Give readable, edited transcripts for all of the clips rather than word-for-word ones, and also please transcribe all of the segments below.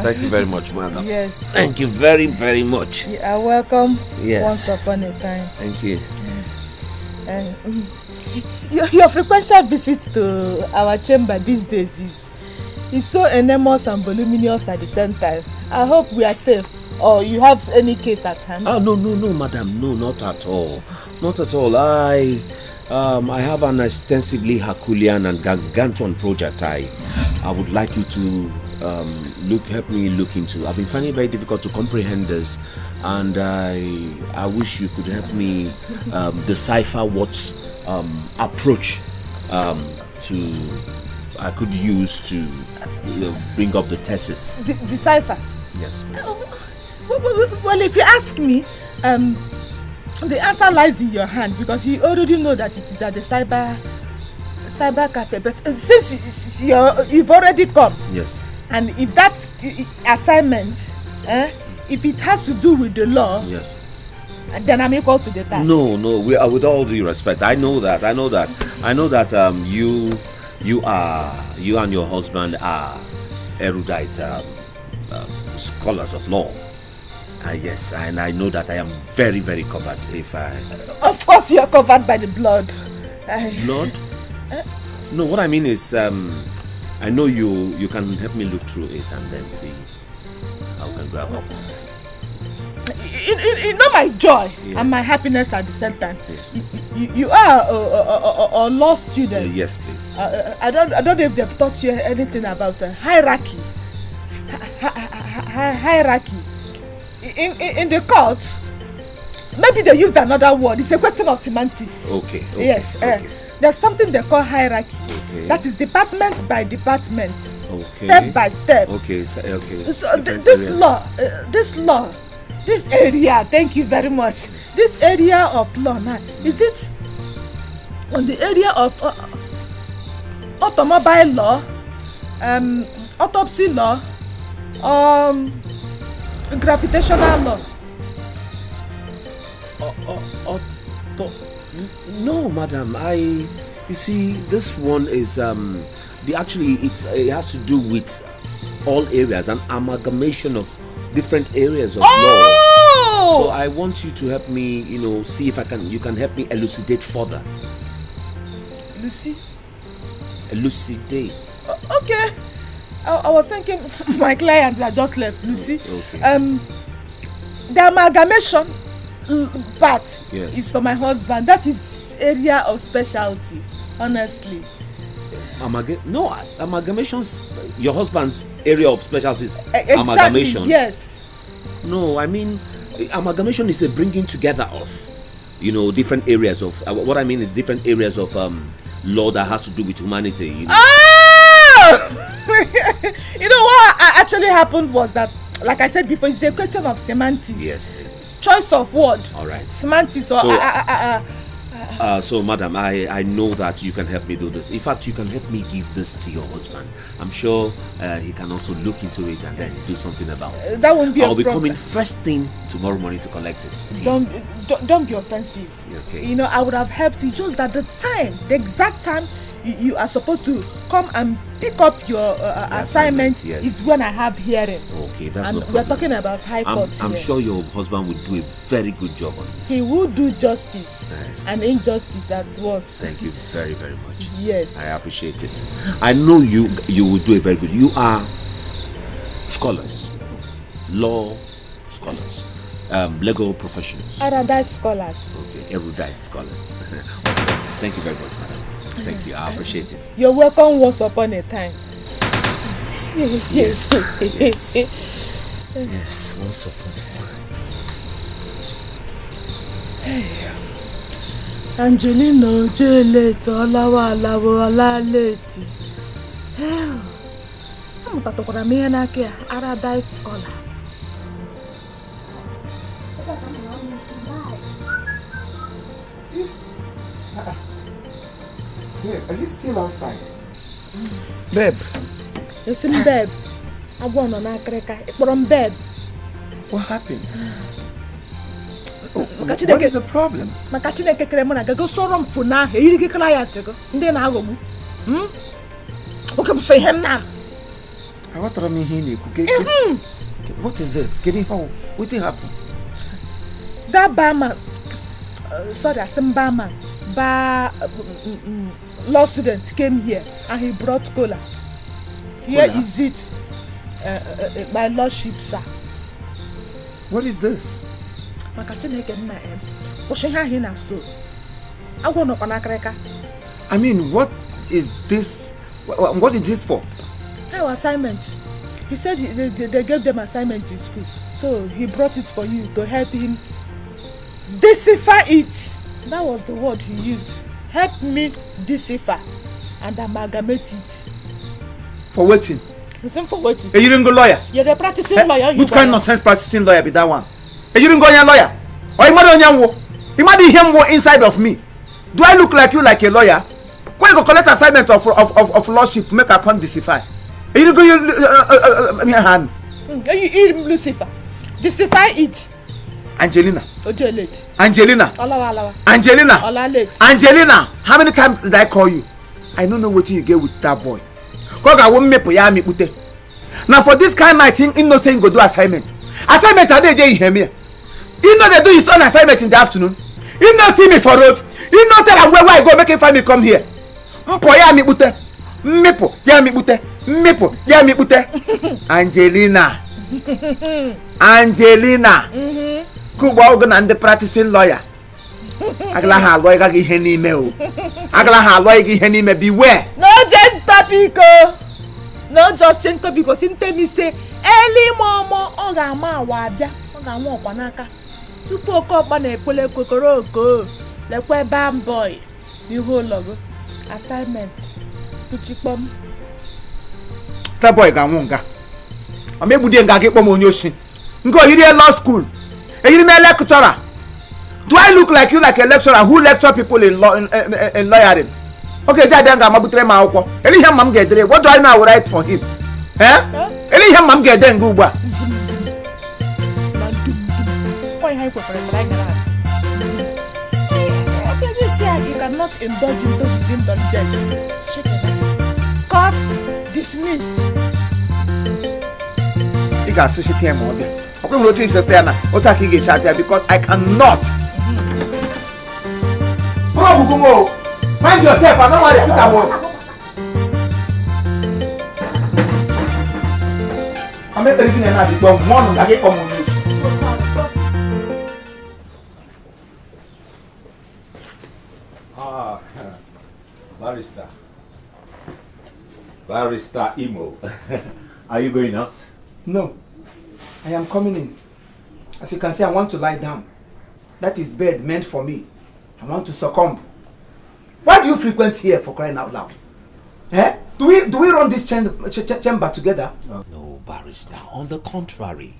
Thank you very much, madam. Yes. Thank you very, very much. You are welcome. Yes. Once upon a time. Thank you. Your frequential visits to our chamber these days is so enormous and voluminous at the same time. I hope we are safe. Or you have any case at hand? Oh, no, madam. No, not at all. Not at all. I have an extensively Herculean and gargantuan project I would like you to help me look into. I've been finding it very difficult to comprehend this, and I wish you could help me decipher what approach I could use to bring up the thesis. Decipher? Yes, please. Well, if you ask me, the answer lies in your hand, because you already know that it is at the cyber cafe. But since you've already come, yes, and if that assignment, if it has to do with the law, yes, then I'm equal to the task. No, we are, with all due respect. I know that. You and your husband are erudite scholars of law. Yes, and I know that I am very, very covered. Of course, you are covered by the blood. Blood? No, what I mean is, I know you can help me look through it and then see how we can go about it. You know my joy, yes, and my happiness at the same time. Yes, please. You are a law student. Yes, please. I don't know if they've taught you anything about hierarchy. Hierarchy. In the court, maybe they used another word. It's a question of semantics. Okay. Yes. Okay. There's something they call hierarchy. Okay. That is department by department. Okay. Step by step. Okay. So this law, this area. Thank you very much. This area of law now, is it on the area of automobile law, autopsy law, gravitational law? No, madam. You see, this one is it has to do with all areas, an amalgamation of different areas of law. So I want you to help me, see if you can help me elucidate further. Elucidate. Okay. I was thinking my clients that just left, Lucy. Okay. The amalgamation part, yes, is for my husband. That is area of specialty, honestly. Amalgamations. Your husband's area of specialty is exactly, amalgamation. Yes. No, I mean, amalgamation is a bringing together of, different areas of. What I mean is different areas of law that has to do with humanity. You know what actually happened was that, like I said before, it's a question of semantics. Yes, yes. Choice of word. All right. Semantics. So, madam, I know that you can help me do this. In fact, you can help me give this to your husband. I'm sure he can also look into it and then do something about it. That won't be a problem. I'll be coming first thing tomorrow morning to collect it. Please. Don't be offensive. Okay. I would have helped you, just that the exact time you are supposed to come and pick up your assignment, yes, is when I have hearing. Okay, that's and no problem. We're talking about high court. I'm sure your husband will do a very good job on it. He will do justice, yes, and injustice at once. Thank you very, very much. Yes, I appreciate it. I know you will do a very good. You are scholars, law scholars, legal professionals. Erudite scholars. Okay, erudite scholars. Thank you very much, madam. Thank you, I appreciate it. You're welcome once upon a time. Yes. Yes, once upon a time. Angelino Jelete Olawa Olaleti. I'm talking about me and I erudite scholar. Yeah, are you still outside? Babe. Listen, babe. I want on a cracker. Babe. What happened? What is the problem? Okay, say him now. What are me here? What is it? Getting home. What happened? That barman, sorry, some barman, law student came here and he brought cola. Here Cola? is it, my lordship, sir. What is this? I mean, what is this? What is this for? Our assignment. He said they gave them assignment in school, so he brought it for you to help him decipher it. That was the word he used. Help me decipher and amalgamate it. For waiting. Listen for waiting. You didn't go lawyer. You're a practicing lawyer. Which kind of nonsense practicing lawyer be that one? You didn't go lawyer. Or you made him inside of me. Do I look like you like a lawyer? When you go collect assignment of lawship, make a come decipher. You didn't go hand. You Lucifer. Decipher it. Angelina. Late. Angelina. Alawa. Angelina. Late. Angelina. How many times did I call you? I don't know what you get with that boy. Now for this kind of thing, innocent go do assignment. Assignment are they hear me? You know they do his own assignment in the afternoon. You know see me for road. You know tell where I go make him find me come here. Angelina. Angelina. Kuba ogun and the practicing lawyer. Agla ha lawyer gi heni me o. Agla ha lawyer gi heni me beware. No just topic. No just change topic because in tell me say early momo oga ma wa bia. Oga won opanaka. Tupu okokpa na ekwele kokoro oko. Lekwe bam boy. The whole logo assignment. Tuchipom. That boy ga won ga. Amebude nga ge pom onyoshi. Ngo yiri law school. E yiri me lecturer. Do I look like you like a lecturer who lecture people in law in lawyering? Okay, Jabanga mabutre ma akwọ. Any him mam get there. What do I now write for him? Any him mam get there go gba. Why high for glass? You cannot indulge into his indulgence. Check it out. Cough dismissed. You got such a thing more. Okay, we notice first now. Otaki get chat here because I cannot. Go. Mind yourself, I don't want to put a word. I'm not taking another dog. One, I get come on you. Barrister Imo. Are you going out? No, I am coming in. As you can see, I want to lie down. That is bed meant for me. I want to succumb. Why do you frequent here for crying out loud? Do we run this chamber together? No, barrister. On the contrary,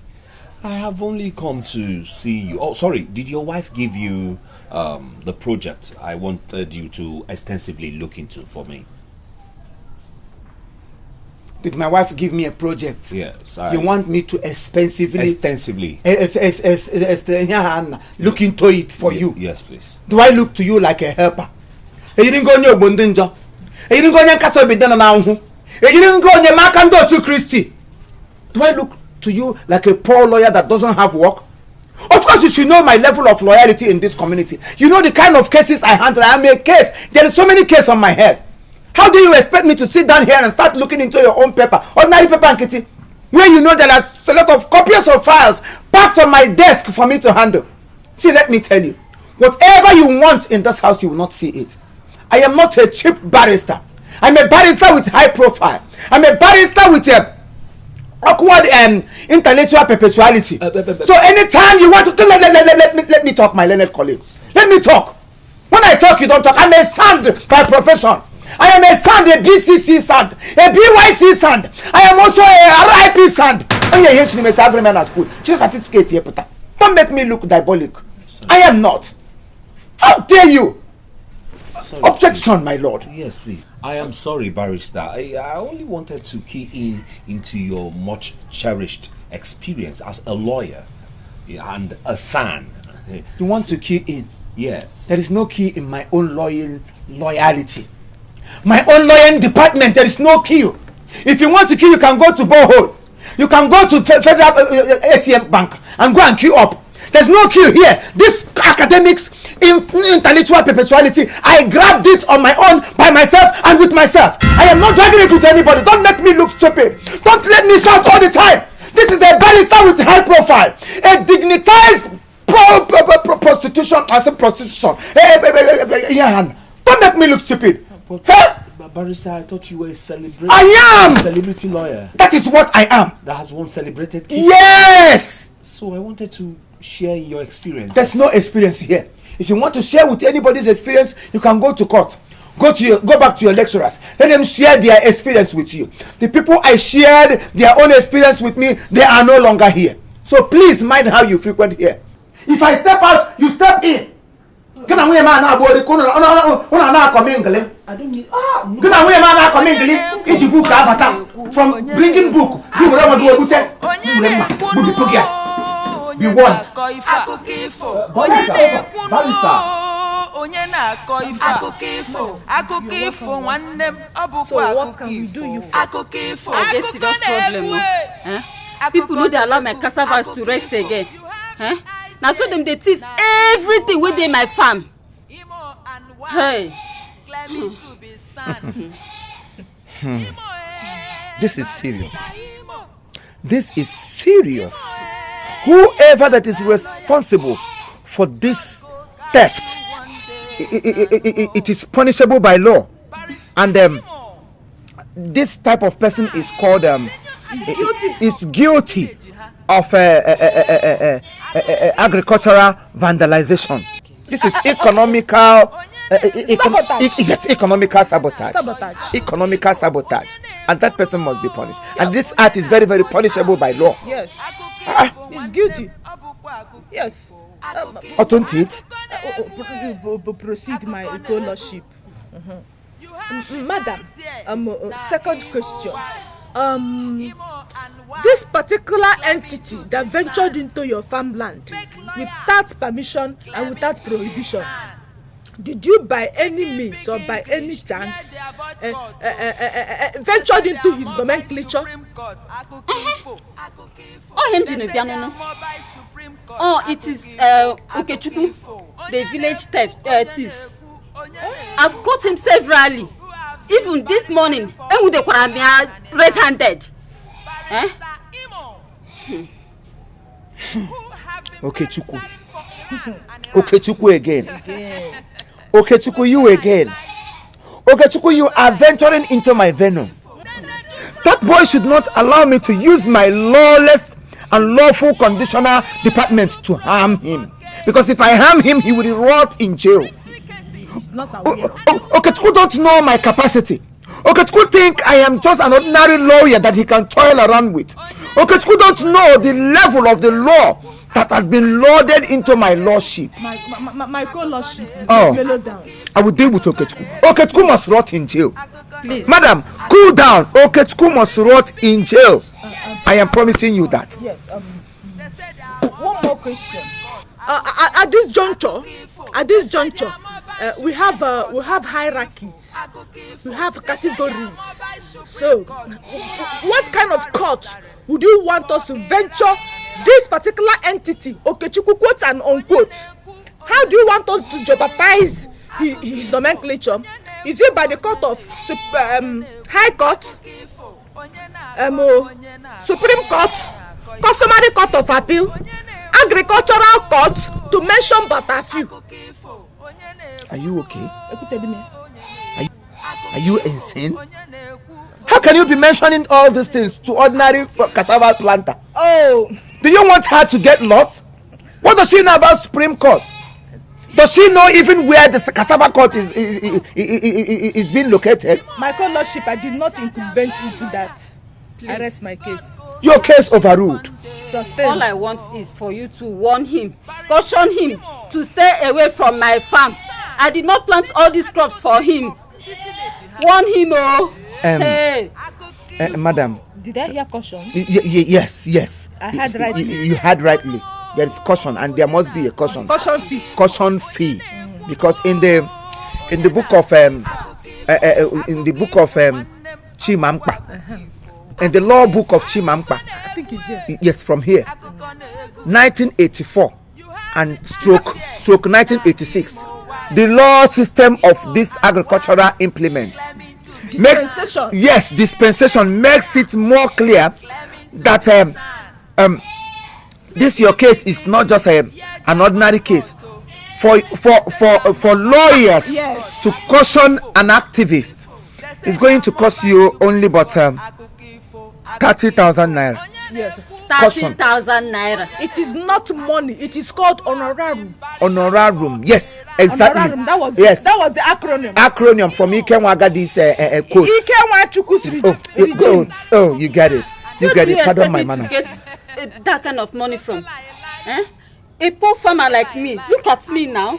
I have only come to see you. Oh, sorry. Did your wife give you the project I wanted you to extensively look into for me? Did my wife give me a project? Yes. You want me to extensively look into it for you? Yes, please. Do I look to you like a helper? You didn't go on your bundinja. You didn't go on your castle bindana now. You didn't go on your makando to Christy. Do I look to you like a poor lawyer that doesn't have work? Of course, you should know my level of loyalty in this community. You know the kind of cases I handle. I am a case. There is so many cases on my head. How do you expect me to sit down here and start looking into your own paper, ordinary paper and kitty, where you know there are a lot of copies of files packed on my desk for me to handle? See, let me tell you, whatever you want in this house, you will not see it. I am not a cheap barrister. I'm a barrister with high profile. I'm a barrister with a awkward intellectual perpetuality. So anytime you want to let me talk, my learned colleagues. Let me talk. When I talk, you don't talk. I'm a sound by profession. I am a sound, a BCC sound, a BYC sound. I am also a RIP sound. Oh yeah, here she agreement at school. She's a certificate here, but don't make me look diabolic. Sorry. I am not. How dare you? Sorry, objection, please. My lord. Yes, please. I am sorry, barrister. I only wanted to key into your much cherished experience as a lawyer and a son. You want to key in? Yes. There is no key in my own loyalty. My own lawyering department, there is no queue. If you want to queue, you can go to borehole. You can go to federal ATM bank and go and queue up. There's no queue here. This academics intellectual perpetuality, I grabbed it on my own, by myself and with myself. I am not dragging it with anybody. Don't make me look stupid. Don't let me shout all the time. This is a barrister with high profile, a dignitized prostitution. I said prostitution. Don't make me look stupid. Barrister, I thought you were a celebrity. I am! Celebrity lawyer. That is what I am. That has won celebrated cases. Yes! So I wanted to share your experience. There's no experience here. If you want to share with anybody's experience, you can go to court. Go back to your lecturers. Let them share their experience with you. The people I shared their own experience with me, they are no longer here. So please mind how you frequent here. If I step out, you step in. I don't need from bringing book. We won. So what can we do you for? I get serious problem. People know they allow my cassavas to rest again. Now so them they thief everything within my farm. Hey. This is serious. This is serious. Whoever that is responsible for this theft, it is punishable by law, and this type of person is called is guilty of agricultural vandalization. This is economical economical sabotage. Economical sabotage, and that person must be punished. And this act is very, very punishable by law. Yes. He's guilty. Yes. Don't it? Proceed my scholarship. Madam, second question. This particular entity that ventured into your farmland without permission and without prohibition, did you by any means or by any chance ventured into his nomenclature? Oh, it is Okechukwu, the village thief. I've caught him severally. Even this morning, red-handed. Okechukwu. Okechukwu again. Okechukwu, you again. Okechukwu, you are venturing into my venom. That boy should not allow me to use my lawless and lawful conditional department to harm him. Because if I harm him, he will rot in jail. He's not aware. Okechukwu don't know my capacity. Okechukwu think I am just an ordinary lawyer that he can toil around with. Okechukwu don't know the level of the law that has been loaded into my lordship. My co-lordship. Mellow down. I will deal with Okechukwu. Okechukwu must rot in jail. Please. Madam, cool down. Okechukwu must rot in jail. I am promising you that. Yes. One more question. At this juncture, we have hierarchies. We have categories. So, what kind of court would you want us to venture this particular entity, Okechukwu, quote and unquote? How do you want us to jeopardize his nomenclature? Is it by the court of High Court, Supreme Court, Customary Court of Appeal, Agricultural Court, to mention but a few? Are you okay? Are you insane? How can you be mentioning all these things to ordinary cassava planter? Oh, do you want her to get lost? What does she know about Supreme Court? Does she know even where the cassava court is being located? My co-lordship, I did not intervene into that. Please. I rest my case. Your case overruled. Sustained. All I want is for you to warn him, caution him to stay away from my farm. I did not plant all these crops for him. Warn him, hey. Madam. Did I hear caution? Yes. I heard rightly. You heard rightly. There is caution, and there must be a caution. Caution fee. Caution fee, because in the book of in the book of Chimampa, in the law book of Chimampa. I think it's here. Yes, from here, 1984 and stroke 1986. The law system of this agricultural implement dispensation makes it more clear that this your case is not just an ordinary case. For lawyers to caution an activist is going to cost you only but 30,000 naira. Yes. 30,000 naira. It is not money. It is called honorarium. Honorarium. Yes, exactly. Honorarium. That was the acronym. Acronym from Ikenwagadi's quote. Oh, you get it. You get it. Pardon my manners. Get that kind of money from? A poor farmer like me. Look at me now.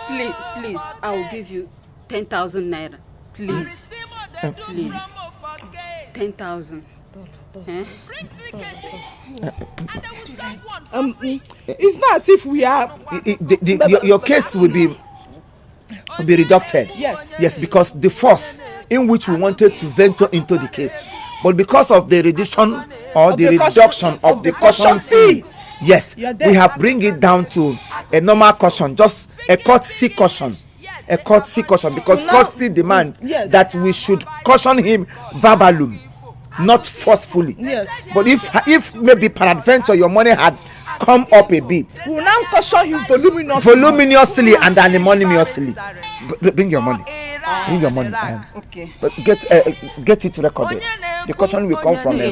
Please, I will give you 10,000 naira. Please. 10,000. It's not as if we are. Your case will be reducted. Yes, because the force in which we wanted to venture into the case, but because of the reduction or the reduction of the caution fee. Yes, we have bring it down to a normal caution, just a courtesy caution. A courtesy caution, because courtesy demands that we should caution him verbally, not forcefully. Yes. But if maybe peradventure your money had come up a bit, we will now caution him voluminously and anonymously. Bring your money. Bring your money. Okay. But get it recorded. The caution will come from a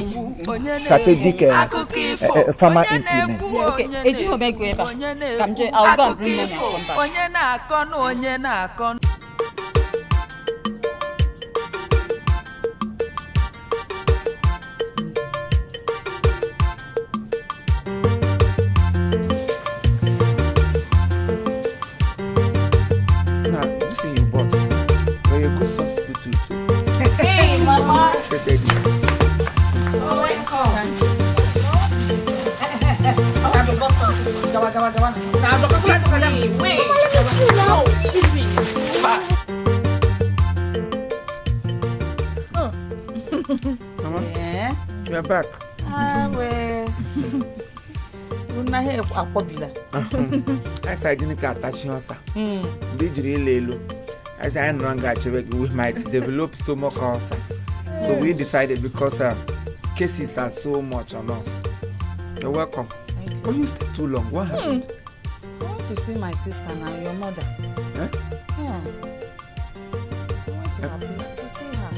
strategic farmer implement. Okay. I'll go and bring money and come back. Mama, we are back. I said I didn't attach you, sir. I said I'm not we might develop stomach ulcer. So we decided, because cases are so much on us. You're welcome. Why you stay too long? What happened? I want to see my sister and your mother. Huh? Yeah. I want to see her.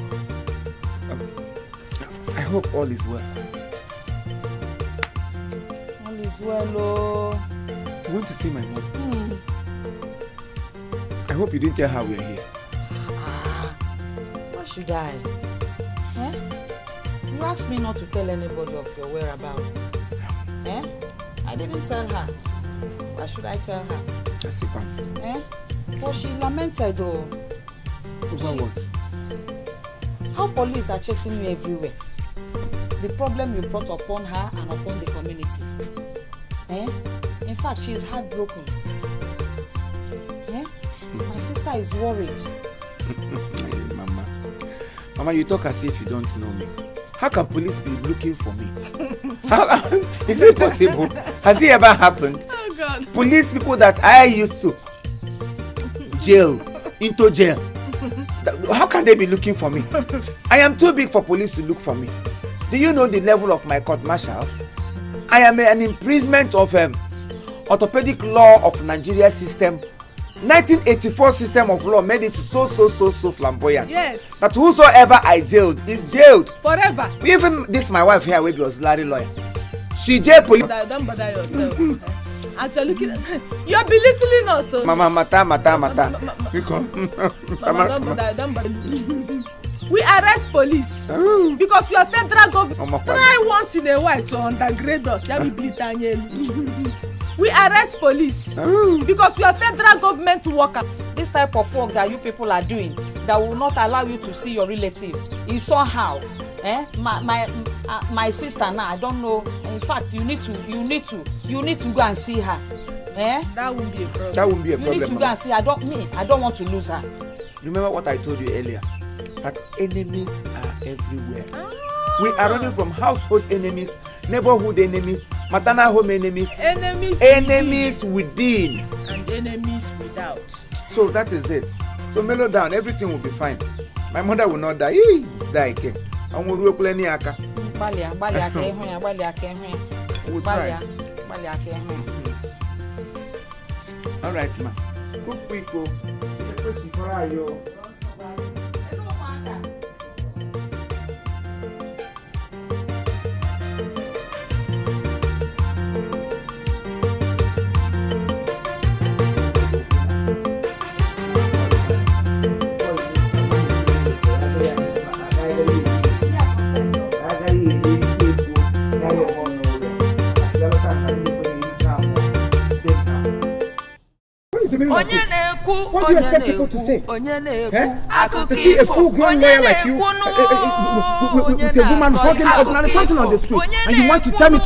I hope all is well. All is well, oh. I want to see my mom. I hope you didn't tell her we are here. Why should I? You asked me not to tell anybody of your whereabouts. I didn't tell her. Why should I tell her? I see, Pam. Well, she lamented, though. Over what? How police are chasing you everywhere. The problem you brought upon her and upon the community. In fact, she is heartbroken. My sister is worried. Mama, you talk as if you don't know me. How can police be looking for me? Is it possible? Has it ever happened? Oh God. Police people that I used to into jail. How can they be looking for me? I am too big for police to look for me. Do you know the level of my court martials? I am an imprisonment of orthopedic law of Nigeria system. 1984 system of law made it so flamboyant. Yes. That whosoever I jailed is jailed forever. Even this my wife here, maybe was Larry lawyer. She jailed police. Don't bother yourself. As you're looking, you're belittling us. So. Mama. Mama, don't bother. We arrest police because we are federal government. Try once in a while to undergrade us. We arrest police because we are federal government worker. This type of work that you people are doing that will not allow you to see your relatives is somehow. My sister now, I don't know. In fact, you need to go and see her. That won't be a problem. That won't be a you problem. You need to go and see her. I don't want to lose her. Remember what I told you earlier? That enemies are everywhere. We are running from household enemies, neighborhood enemies, maternal home enemies, enemies within, and enemies without. So that is it. So mellow down, everything will be fine. My mother will not die. Dikeh. I will work plenty aka. Balia ke. We'll try. All right, ma. Cook quick, go. What do you expect people to say? To see a full-grown lawyer like you with a woman holding something on the street, and you want to tell me to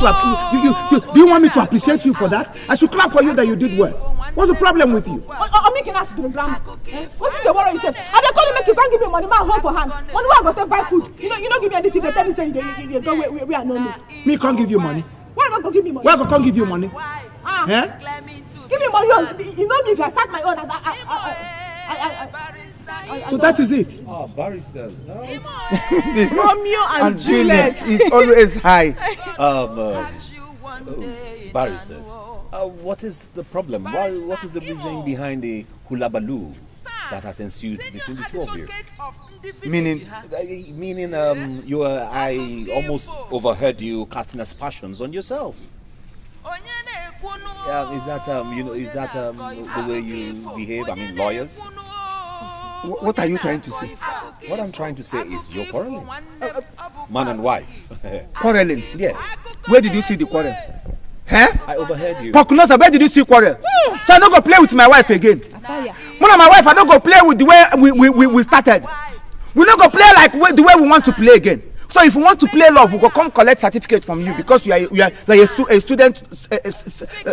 do you want me to appreciate you for that? I should clap for you that you did well. What's the problem with you? I'm making us to the grandma. What is the worry yourself? And they call make you can't give me money, man, hold for hand. Money where I got to buy food. You don't give me anything. They tell me say you go we are no. Me can't give you money. Why not go give me money? Why can't give you money? Give me money. You know me if I start my own. So that is it. Oh, barristers. Romeo and Juliet is always high. Barristers. What is the problem? What is the reason behind the hulabaloo that has ensued between the two of you? Meaning, I almost overheard you casting aspersions on yourselves. Yeah, is that the way you behave? I mean, lawyers. what are you trying to say? What I'm trying to say is you're quarreling, man and wife. Quarreling? Yes. Where did you see the quarrel? I overheard you. Pokunosa, where did you see quarrel? So I don't go play with my wife again. One of my wife, I don't go play with the way we started. We don't go play like the way we want to play again. So if you want to play love, we go come collect certificate from you because you are a student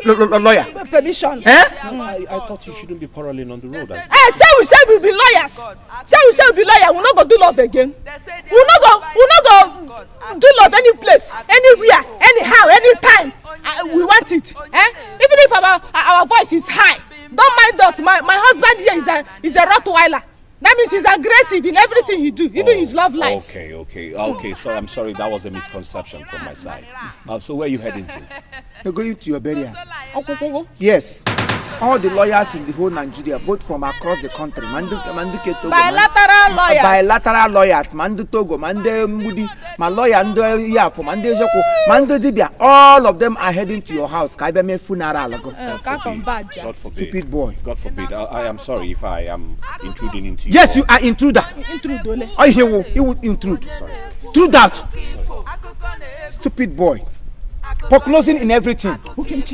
lawyer. Permission. I thought you shouldn't be quarreling on the road. Say we be lawyers. Say we be lawyers. We not go do love again. We not go do love any place, anywhere, anyhow, anytime. We want it. Even if our voice is high, don't mind us. My husband here is a Rottweiler. That means he's aggressive in everything he do, even his love life. Okay. So I'm sorry, that was a misconception from my side. So where are you heading to? You're going to your burial. Yes. All the lawyers in the whole Nigeria, both from across the country, bilateral lawyers, Mandu Togo, Mande Mudi, my lawyer and from Mande Joko, Mande Dibia, all of them are heading to your house. Kaibeme funeral. God forbid. Stupid boy. God forbid. I am sorry if I am intruding into you. Yes, you are intruder. Oh, he will intrude. Sorry. Through that. Stupid boy. Closing in everything. Okay, with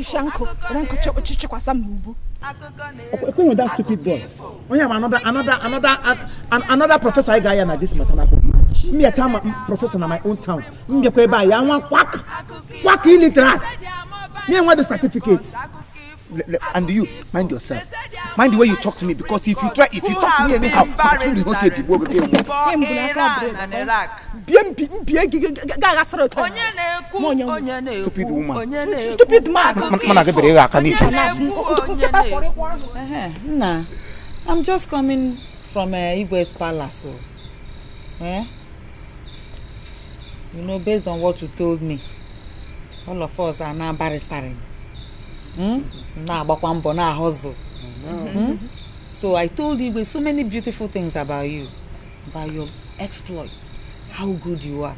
that stupid boy. We have another professor I got at this matter. Me a professor in my own town. Me a quack illiterate. Me I want the certificate. And you mind yourself. Mind the way you talk to me, because if you talk to me anyhow, stupid woman. Stupid man. I'm just coming from Igwe's palace. So. You know, based on what you told me, all of us are now barristering. Hustle. So I told you so many beautiful things about you, about your exploits, how good you are.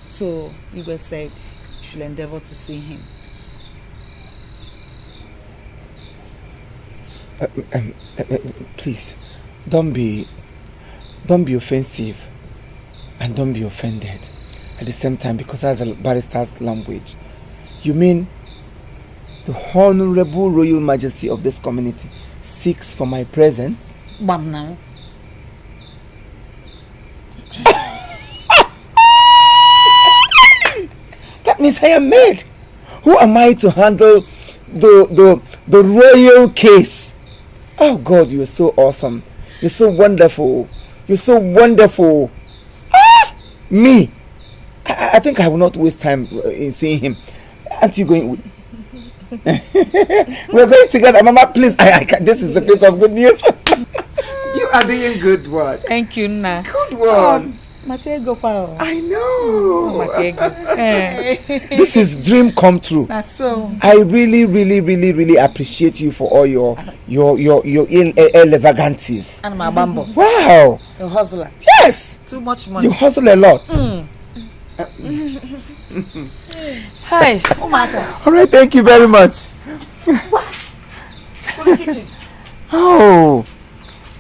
So Igwe said you should endeavor to see him. Please, don't be offensive and don't be offended at the same time, because that's a barrister's language. You mean the Honorable Royal Majesty of this community seeks for my presence? Bam now. That means I am made. Who am I to handle the royal case? Oh God, you are so awesome. You're so wonderful. You're so wonderful. Ah! Me? I think I will not waste time in seeing him. Aren't you going with... We're going together. Mama, please. This is a piece of good news. You are doing good work. Thank you, Na. Good one. I know. This is dream come true. That's so. I really appreciate you for all your elegancies. And my bambo. Wow. A hustler. Yes. Too much money. You hustle a lot. Hi. Oh my God. All right. Thank you very much. Oh,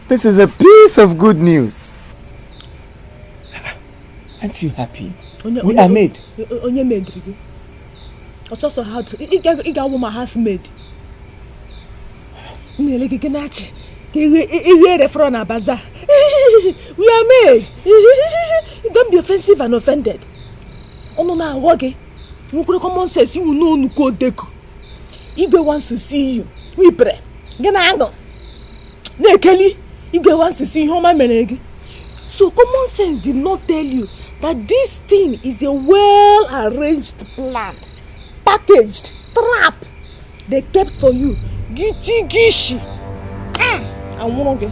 this is a piece of good news. Aren't you happy? We are made. Onye made you. Also how to iga woman has made. Nele giganachi. Iwe refro na bazaar. We are made. Don't be offensive and offended. Ono na woge. You could common sense you know nuko deku. Igwe wants to see you. We pray. Gena ango. Ne Kelly, Igwe wants to see home menegi. So common sense did not tell you that this thing is a well-arranged plan, packaged, trap they kept for you. Giti gishi. And one again.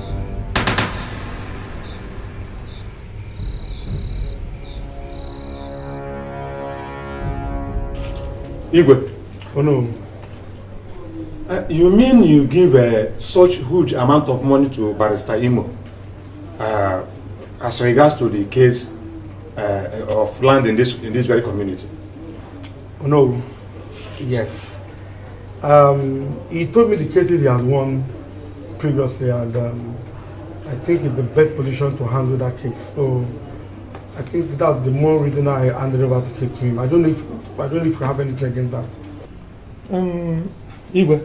Igwe. Oh no. You mean you give such huge amount of money to Barrister IMO as regards to the case of land in this very community? Oh no. Yes. He told me the cases he has won previously, and I think it's the best position to handle that case. So I think that's the more reason I handed over the case to him. I don't know if you have anything against that. Igwe.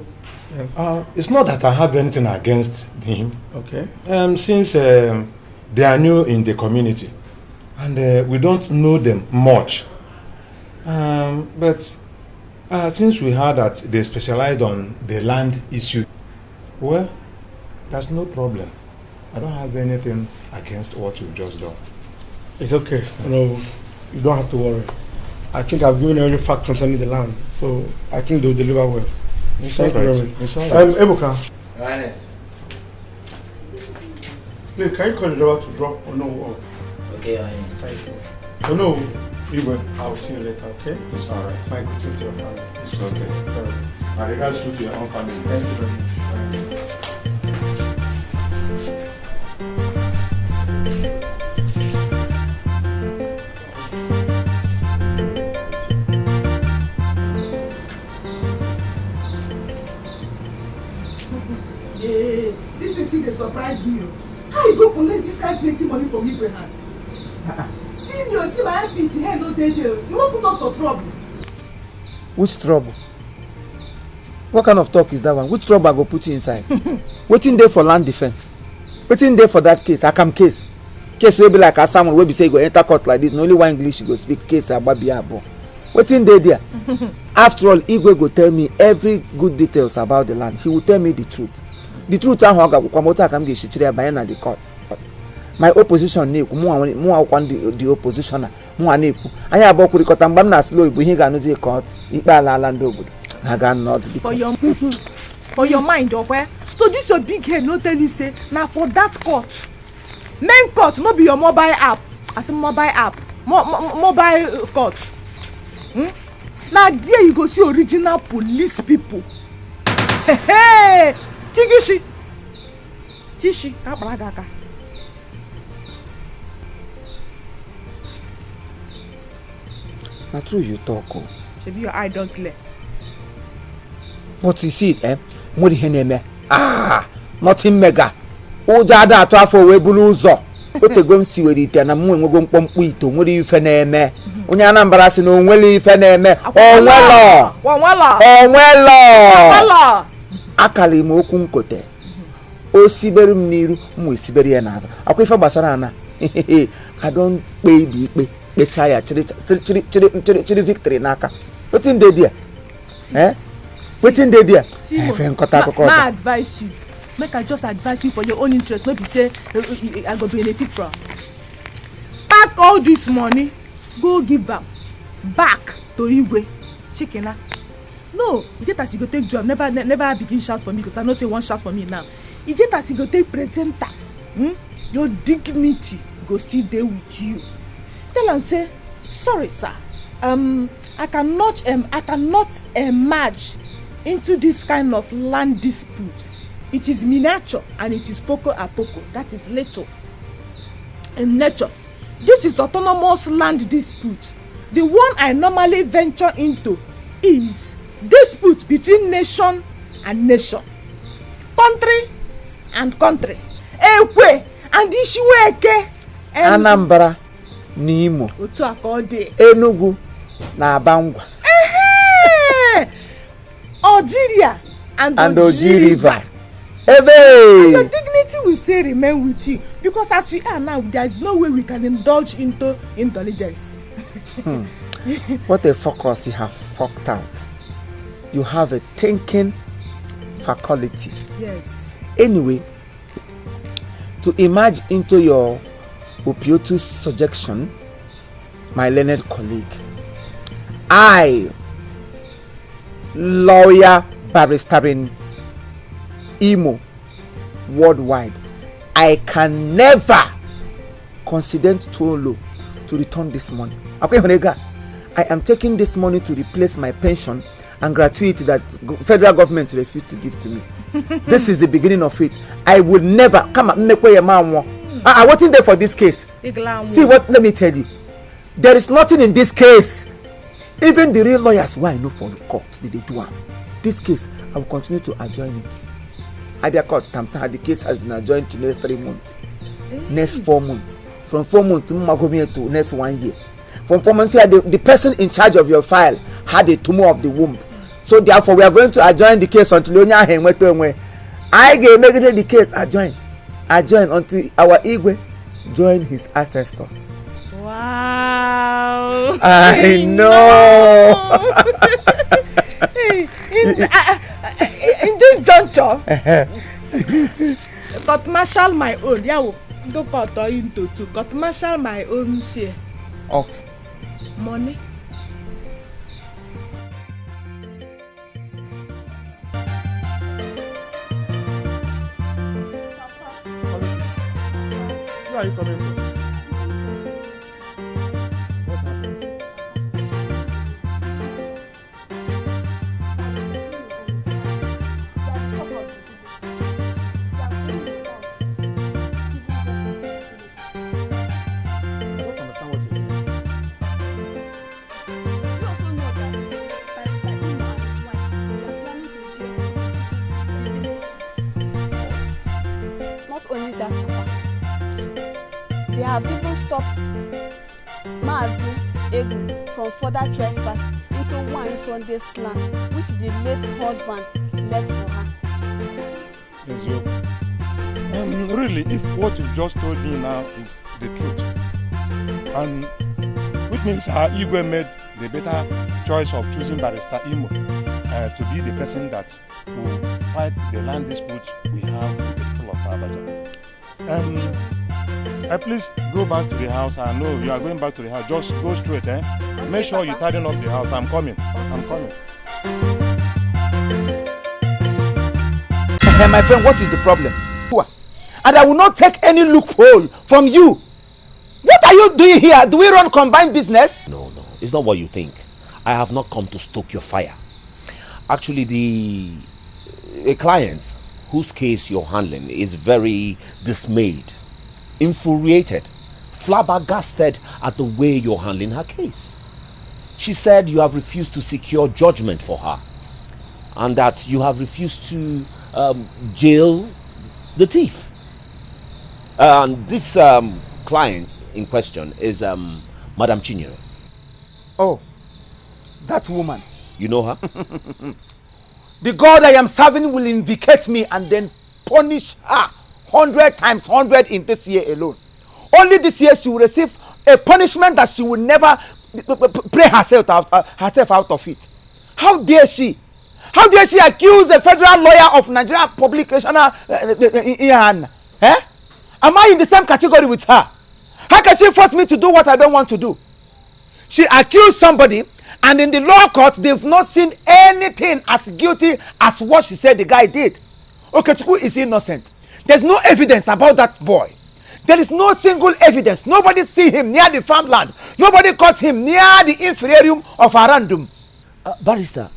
Yes. It's not that I have anything against him. Okay. Since they are new in the community and we don't know them much. But since we heard that they specialized on the land issue, well, that's no problem. I don't have anything against what you've just done. It's okay. No, you don't have to worry. I think I've given every fact concerning the land, so I think they'll deliver well. It's Thank all right. you very much. It's all right. Ebuka, Honest. please, can you call the driver to drop or no off? Okay, honest. Thank you. Oh no, Igwe, I'll see you later, okay? it's all right. My good to your family. It's okay. All right. My regards to your own family. Thank you very much. This is thing that surprised me. How you go collect this kind of plenty money from Abraham? See my pity here no dey there. You won't put us for trouble. Which trouble? What kind of talk is that one? Which trouble I go put you inside? Waiting there for land defense. Waiting there for that case. Akam case. Case will be like a someone will be say go enter court like this. No only one English you go speak. Case about Biabo. Waiting there. After all, Igwe go tell me every good details about the land. He will tell me the truth. The truth I have kwamota kam ge shichire by na the court. But my opposition na mu akwan the oppositioner mu aneku. Anya aboku rikota mbam na slow ibu he ga no the court. Ikpe ala land obodo. I got not For your mind, okay? So this your big head no tell you say now for that court. Main court no be your mobile app. As a mobile app. Mobile court. Now there you go see original police people. Hey, Tigishi. Tishi, kabragaka. na true you talk. Oh. Should be your eye don't clear. But you see, Mori Heneme. Nothing mega. O Jada to afọ we bulu ụzọ. O tego nsi were ite na mu enwego mkpọmkpọ ito nwere ife na-eme. Onye Anambra si na onwele ife na-eme. Onwelo. Akala ime okwu nkote. O sibere m n'iru, mu sibere ya n'azụ. Akwa ife gbasara ana. I don't pay the ikpe. Kpecha ya chiri victory n'aka. Wetin dey there? Wetin dey there? Ma advise you. make I just advise you for your own interest, no be say I go benefit from. Pack all this money, go give am back to Igwe Chikena. No, you get as you go take job, never begin shout for me, because I know say one shout for me now. You get as you go take presenter, your dignity go still there with you. Tell am say, sorry sir, I cannot emerge into this kind of land dispute. It is miniature and it is poco a poco. That is little in nature. This is autonomous land dispute. The one I normally venture into is dispute between nation and nation, country and country, Ekwe and Ishiweke, Anambra, Nimo, otu akode, Enugu na Abangwa, Algeria and Oji River. And your dignity will still remain with you, because as we are now, there is no way we can indulge into indulgence. What a focus you have fucked out. You have a thinking faculty. Yes. Anyway, to emerge into your opioid suggestion, my learned colleague, I, lawyer barrister in IMO worldwide, I can never consider too low to return this money. Okay, Honega, I am taking this money to replace my pension and gratuity that federal government refused to give to me. This is the beginning of it. I will never come and make way a man. I wasn't there for this case. See what? Let me tell you, there is nothing in this case. Even the real lawyers who I know for the court, they do one. This case, I will continue to adjourn it. Abia Court, Tamsa, the case has been adjourned to next 3 months, next 4 months, from 4 months to next 1 year. From 4 months here, the person in charge of your file had a tumor of the womb. So therefore, we are going to adjourn the case until I get make the case adjourn until our Igwe join his ancestors. Wow! I know. In this juncture, got marshal my own. Yeah, don't cut into two. Got marshal my own share of money. Where are you coming from? What happened? I don't understand what you're saying. You also know that Barrister Imo and his wife are planning to jail the Not only that, Papa, they have even stopped Mazi Egu from further trespass into one Sunday's land, which the late husband left for her. Really, if what you've just told me now is the truth, and which means Igwe made the better choice of choosing Barrister Imo to be the person that will fight the land dispute we have with the people of Abacha. Please go back to the house. I know you are going back to the house. Just go straight, eh? Okay, make sure you tidy up the house. I'm coming. I'm coming. My friend, what is the problem? And I will not take any loophole from you. What are you doing here? Do we run combined business? No, it's not what you think. I have not come to stoke your fire. Actually, a client whose case you're handling is very dismayed, infuriated, flabbergasted at the way you're handling her case. She said you have refused to secure judgment for her, and that you have refused to jail the thief. And this client in question is Madam Chinyere. Oh, that woman. You know her? The God I am serving will vindicate me and then punish her 100 times 100 in this year alone. Only this year she will receive a punishment that she will never pray herself out of it. How dare she? How dare she accuse a federal lawyer of Nigerian publication? Am I in the same category with her? How can she force me to do what I don't want to do? She accused somebody, and in the law court, they've not seen anything as guilty as what she said the guy did. Okechukwu is innocent. There's no evidence about that boy. There is no single evidence. Nobody see him near the farmland. Nobody caught him near the inferiorium of Arandum. Barrister,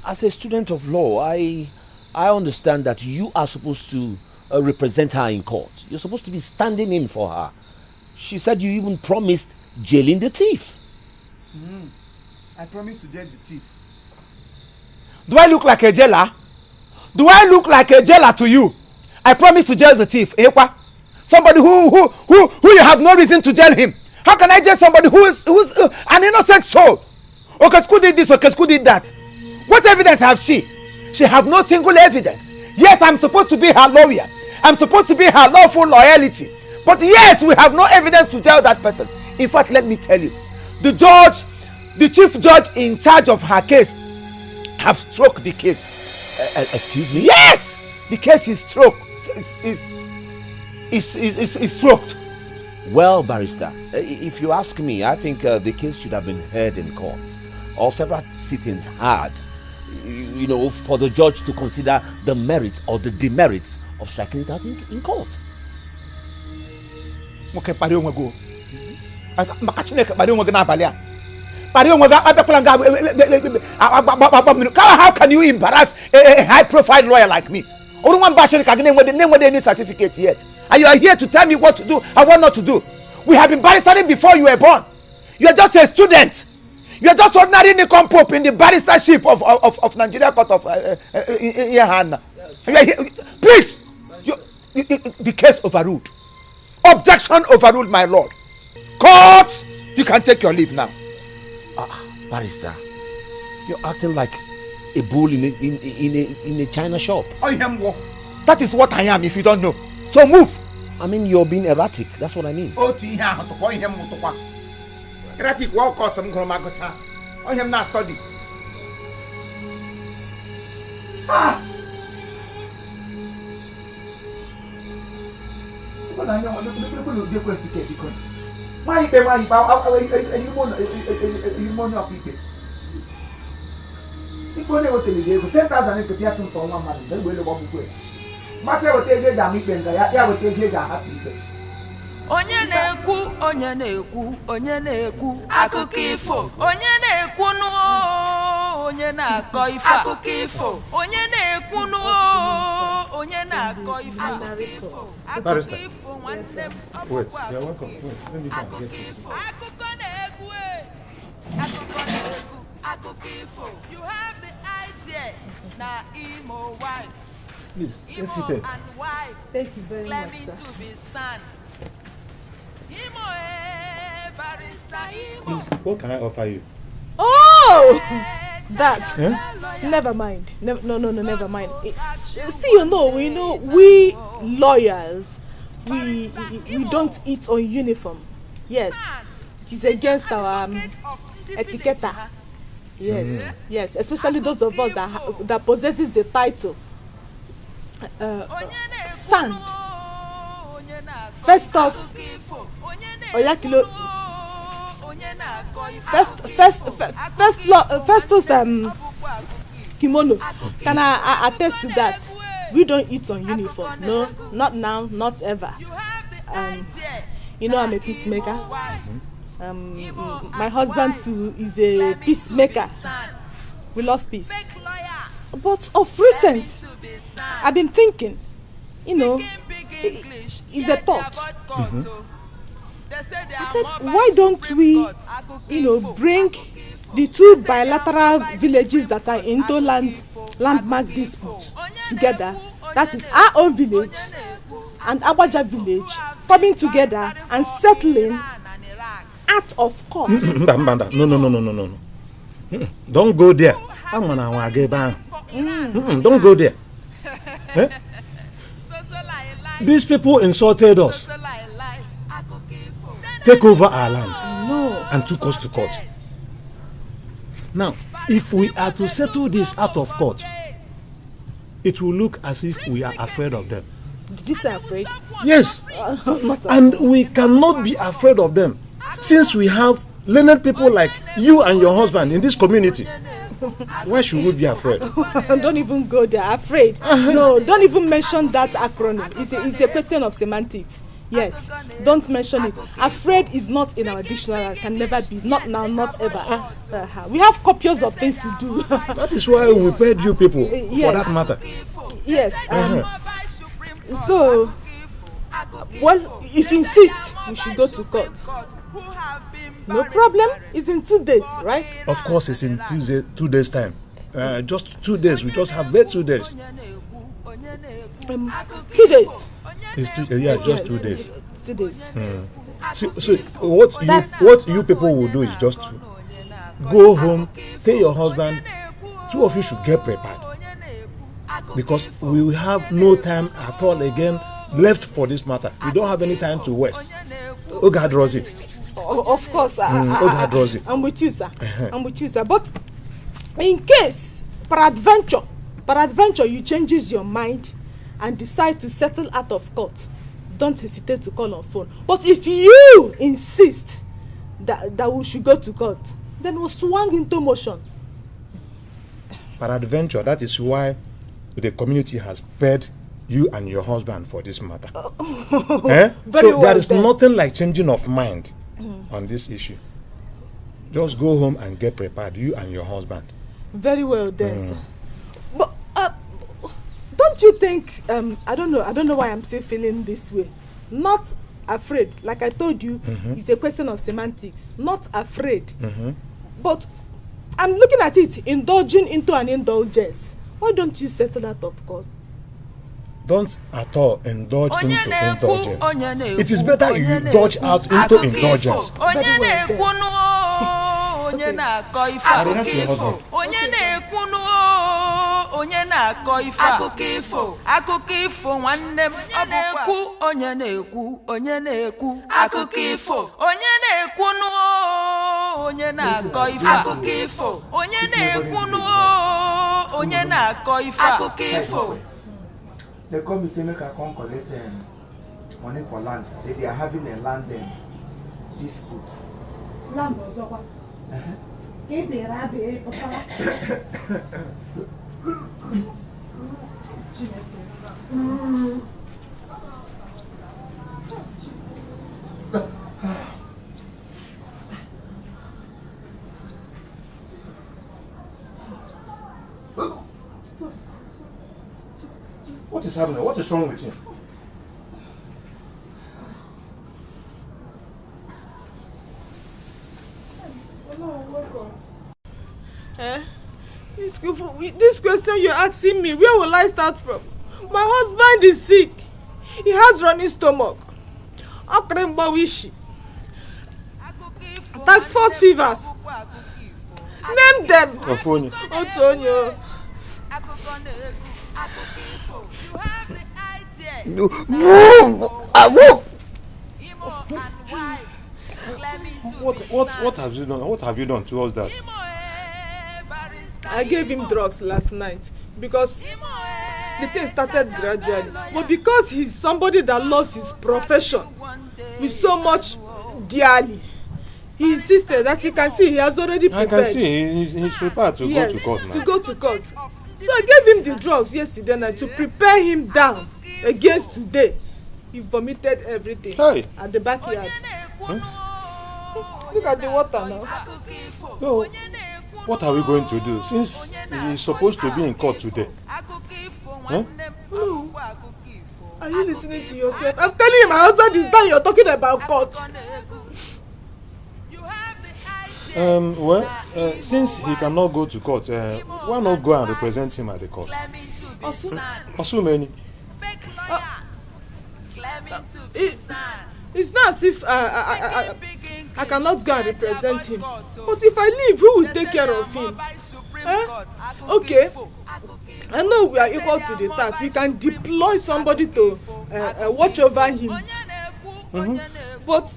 as a student of law, I understand that you are supposed to represent her in court. You're supposed to be standing in for her. She said you even promised jailing the thief. I promised to jail the thief. Do I look like a jailer? Do I look like a jailer to you? I promised to jail the thief. Somebody who you have no reason to jail him. How can I jail somebody who's an innocent soul? Okechukwu did this, Okechukwu did that. What evidence have she? She have no single evidence. Yes, I'm supposed to be her lawyer. I'm supposed to be her lawful loyalty. But yes, we have no evidence to jail that person. In fact, let me tell you, the chief judge in charge of her case have struck the case. Excuse me? Yes! The case is struck. Is stroked. Well, Barrister, if you ask me, I think the case should have been heard in court, or several sittings had, for the judge to consider the merits or the demerits of striking it out in court. Okay, go. Excuse me? How can you embarrass a high-profile lawyer like me? Any certificate yet? And you are here to tell me what to do and what not to do. We have been barristering before you were born. You are just a student. You are just ordinary Nikon Pope in the barristership of Nigeria Court of Please, the case overruled. Objection overruled, my lord. Court, you can take your leave now. Barrister, you're acting like a bull in a china shop. That is what I am if you don't know. So move. I mean, you're being erratic. That's what I mean. Erratic, what cause some Gromagocha? I am not study. onye na-ekwu akụkọ ifo onye na-ekwu onye na-akọ ifo akụkọ ifo onye na-ekwu onye na-akọ ifo akụkọ ifo nwanne m wait, you're welcome. Wait, let me go and get this. akụkọ na-ekwu akụkọ ifo you have the idea na IMO wife. Please, let's sit there. And wife Thank you very much, claiming sir. to be son. IMO, barrister IMO. Please, what can I offer you? Oh, that. Eh? Never mind. Never mind. See, we lawyers, we don't eat on uniform. Yes, it is against our etiquette. Yes, yes, especially those of us that possesses the title. Sand. Festus Oyakilo. Festus Kimono. Can I attest to that? We don't eat on uniform. No, not now, not ever. I'm a peacemaker. My husband too is a peacemaker. We love peace. But of recent, I've been thinking, it's a thought. I said, why don't we, bring the two bilateral villages that are into landmark disputes together? That is our own village and Abaja village coming together and settling out of court. No. Don't go there. Don't go there. Eh? These people insulted us, take over our land, and took us to court. Now, if we are to settle this out of court, it will look as if we are afraid of them. Did you say afraid? Yes. And we cannot be afraid of them, since we have learned people like you and your husband in this community. Why should we be afraid? Don't even go there. Afraid? No, don't even mention that acronym. It's a question of semantics. Yes, don't mention it. Afraid is not in our dictionary. Can never be. Not now, not ever. We have copious of things to do. That is why we paid you people for that matter. Yes. So, well, if you insist, we should go to court. No problem. It's in 2 days, right? Of course, it's in 2 days time. Just 2 days. We just have 2 days. 2 days. It's just 2 days. 2 days. So what you people will do is just to go home, tell your husband, 2 of you should get prepared, because we will have no time at all again left for this matter. We don't have any time to waste. Oh God, Rosie. Of course, Rosie. I'm with you, sir. I'm with you, sir. But in case, peradventure, you changes your mind and decide to settle out of court, don't hesitate to call on phone. But if you insist that we should go to court, then we'll swung into motion. Peradventure, that is why the community has paid you and your husband for this matter. So well, there is nothing like changing of mind on this issue. Just go home and get prepared, you and your husband. Very well then, sir. But don't you think, I don't know why I'm still feeling this way. Not afraid, like I told you, it's a question of semantics. Not afraid. But I'm looking at it, indulging into an indulgence. Why don't you settle out of court? Don't at all indulge into indulgence. It is better you indulge out into indulgence. Onye na-akọ ife onye na-ekwunu onye na-akọ ife akụkọ ifo nwanne m ọ na-ekwu onye na-ekwu akụkọ ifo onye na-ekwunu onye na-akọ ife akụkọ ifo onye na-ekwunu onye na-akọ ife akụkọ ifo. They come and say make I come collect money for land. Say they are having a land dispute. Land ozokwa. What is happening? What is wrong with you? This question you're asking me, where will I start from? My husband is sick. He has running stomach. Akrembawishi. Tax force fevers. Name them. Antonio. What have you done? What have you done towards that? I gave him drugs last night because the thing started gradually. But because he's somebody that loves his profession with so much dearly, he insisted. As you can see, he has already prepared. I can see he's prepared to go to court now. To go to court. So I gave him the drugs yesterday night to prepare him down against today. He vomited everything at the backyard. Look at the water now. No. What are we going to do since he's supposed to be in court today? No. Are you listening to yourself? I'm telling you, my husband is dying. You're talking about court. Since he cannot go to court, why not go and represent him at the court? Assume it's not as if I cannot go and represent him. But if I leave, who will take care of him? Okay. I know we are equal to the task. We can deploy somebody to watch over him. But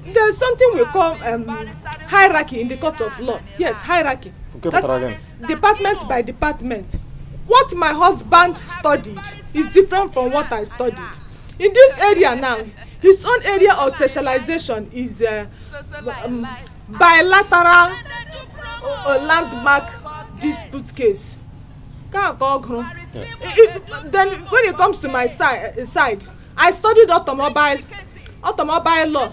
there is something we call hierarchy in the court of law. Yes, hierarchy. Okay, that's department by department. What my husband studied is different from what I studied. In this area now, his own area of specialization is bilateral landmark dispute case. Then when it comes to my side, I studied automobile law.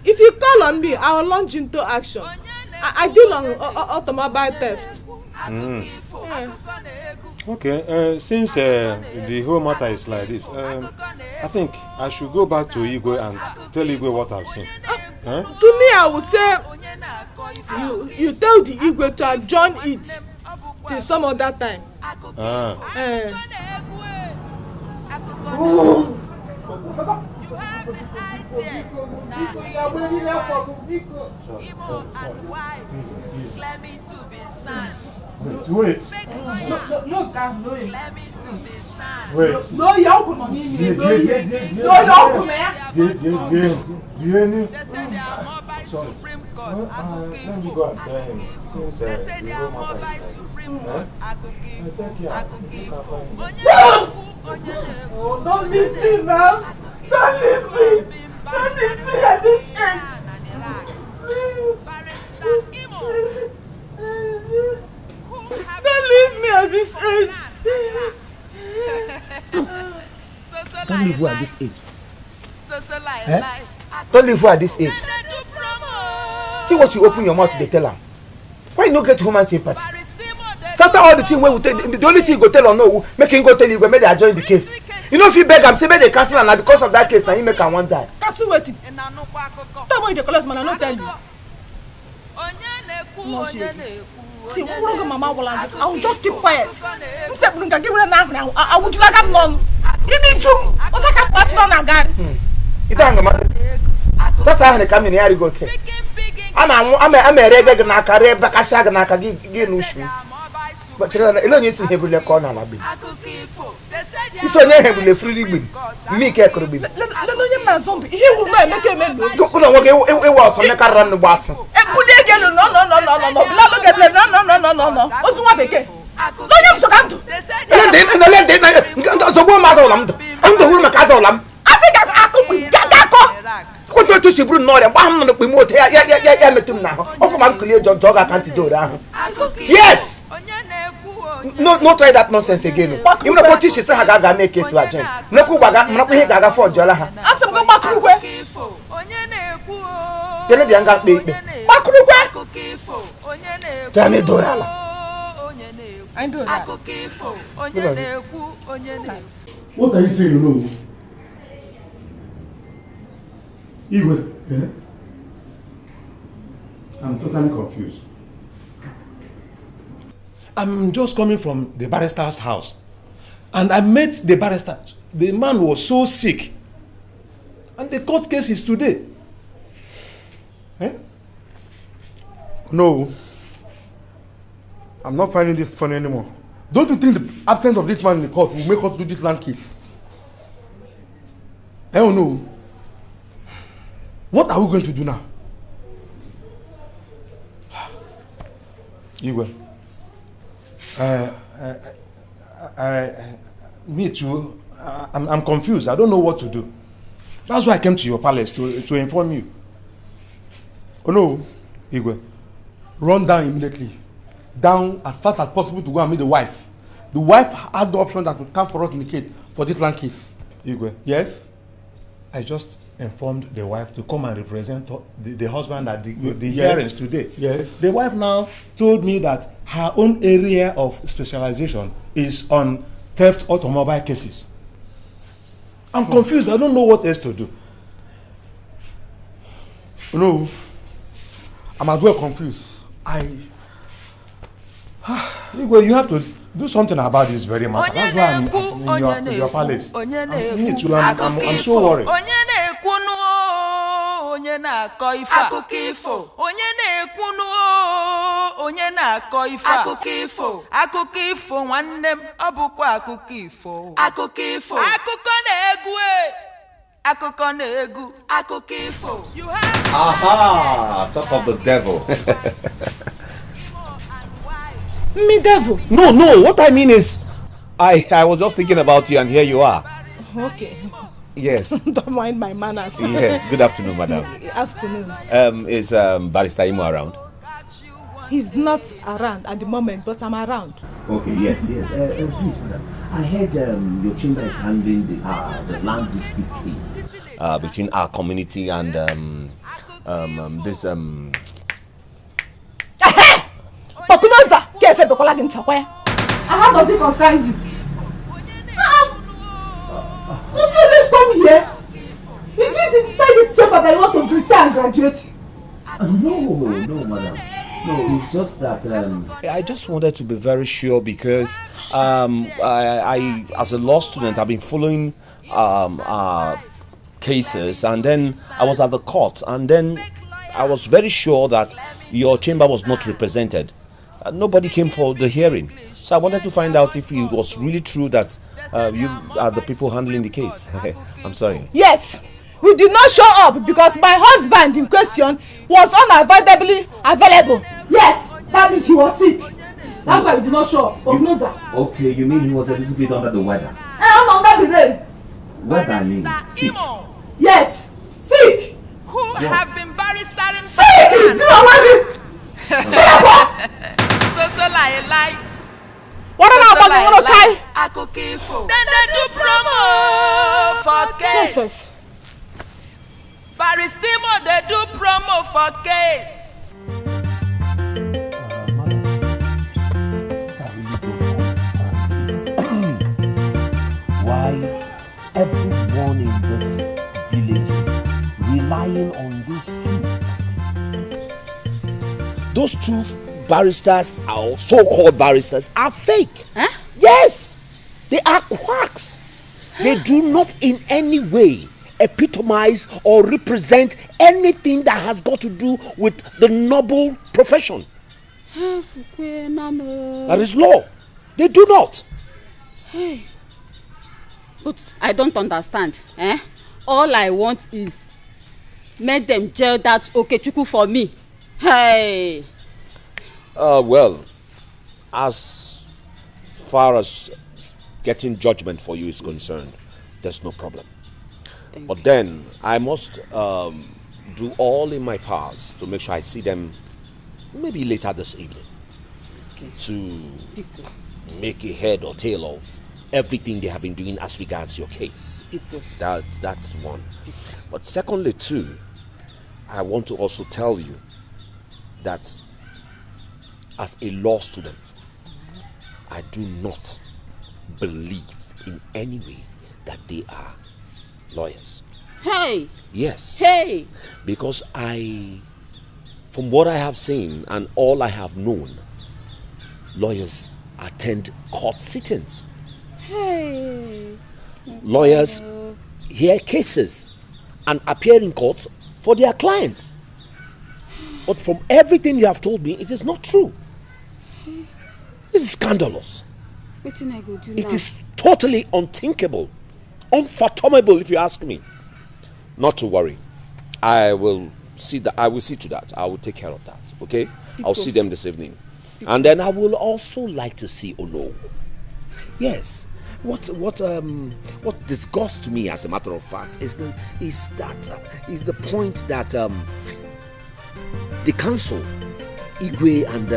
If you call on me, I will launch into action. I deal on automobile theft. Okay, since the whole matter is like this, I think I should go back to Igwe and tell Igwe what I've seen. To me, I would say you tell the Igwe to adjourn it till some other time. Wait. No, you open on me. Supreme Court. Let me go and tell him. Since the mobile Supreme Court, don't leave me now. Don't leave me. Don't leave me at this age. Don't leave me at this age. Don't leave her at this age. Don't leave her at this age. See what you open your mouth to tell her. Why you no get human sympathy? After all the thing where we tell, the only thing you go tell or no, make him go tell you when they are joining the case. You know if you beg him, say make they cancel and because of that case, now you make him one die. Cancel waiting. Tell me the collect man, I not tell you. See, Mama will I will just keep quiet. Instead, we can give her now. I would like a none. You need you. What I can pass on again. You don't know, that's how they come in here. You go there. I'm a reggae na kare bakasha na kagi genushu. But children, you don't see heavily corner labi. You saw near heavily free bin. Me care could be. Let no man zombie. He will not make a man. Don't put on what it was on the car run the bus. No. What's what they get? No, you so can't do. And then the woman I'm the woman Cazolam. I think I could get that. What do you see, Bruno? I'm not going to yeah, now. Offer my clear jog, I can't do that. Yes! No, try that nonsense again. You know what you say, I got make it to a joint. No, not Gaga for Jola. Ask him go back to where you're not the younger baby. Back Tell me, Dora. I do that. What are you saying, no? Igwe, yeah? I'm totally confused. I'm just coming from the barrister's house, and I met the barrister. The man was so sick, and the court case is today. No, I'm not finding this funny anymore. Don't you think the absence of this man in the court will make us do this land case? I don't know. What are we going to do now? Igwe, me too. I'm confused. I don't know what to do. That's why I came to your palace to inform you. Oh no, Igwe. Run down immediately. Down as fast as possible to go and meet the wife. The wife had the option that would come for us in the case for this land case. Igwe. Yes? I just informed the wife to come and represent the husband at the hearings today. Yes. The wife now told me that her own area of specialization is on theft automobile cases. I'm confused. I don't know what else to do. No, I'm as well confused. Igwe, you have to do something about this very matter. That's why I'm in your palace. Me too, I'm so worried. Onye na-akọ ife akụkọ ifo onye na-ekwunu onye na-akọ ife akụkọ ifo nwanne m ọ bụkwa akụkọ ifo akụkọ na-egwu Aha! Talk of the devil. Me devil? No. What I mean is, I was just thinking about you, and here you are. Okay. Yes. Don't mind my manners. Yes. Good afternoon, madam. Afternoon. Is Barrister Imo around? He's not around at the moment, but I'm around. Okay. Yes. Please, madam. I heard your chamber is handling the land dispute case between our community and this Pokunoza, kefe bekola gintakwe. How does it concern you? Let's come here. Is it inside this chamber that you want to Christian graduate? No, madam. No, it's just that I just wanted to be very sure because I as a law student, I've been following cases, and then I was at the court, and then I was very sure that your chamber was not represented. Nobody came for the hearing, so I wanted to find out if it was really true that you are the people handling the case. I'm sorry. Yes. We did not show up because my husband in question was unavoidably available. Yes, that means he was sick. That's why we did not show up. Okay, you mean he was a little bit under the weather? And under the rain. Weather, I mean, sick. Yes, sick. Who have been barristering sick? You know what? So lie. What about the Then they do promo for case. Yes. Baristimo, they do promo for case. Why everyone in this village is relying on those two barristers, or so-called barristers, are fake. Huh? Yes, they are quacks. They do not in any way epitomize or represent anything that has got to do with the noble profession. That is law. They do not. Hey, but I don't understand. All I want is make them jail that Okechukwu for me. Hey. Well, as far as getting judgment for you is concerned, there's no problem. But then I must do all in my powers to make sure I see them maybe later this evening, to make a head or tail of everything they have been doing as regards your case. That's one. But secondly too, I want to also tell you that as a law student, I do not believe in any way that they are lawyers. Hey. Yes. Hey. Because from what I have seen and all I have known, lawyers attend court sittings. Hey. Lawyers hear cases and appear in courts for their clients. But from everything you have told me, it is not true. It is scandalous. It is totally unthinkable, unfathomable, if you ask me. Not to worry. I will see to that. I will take care of that. Okay? I'll see them this evening. And then I will also like to see Ono. Yes. What disgusts me, as a matter of fact, is the point that the council, Igwe and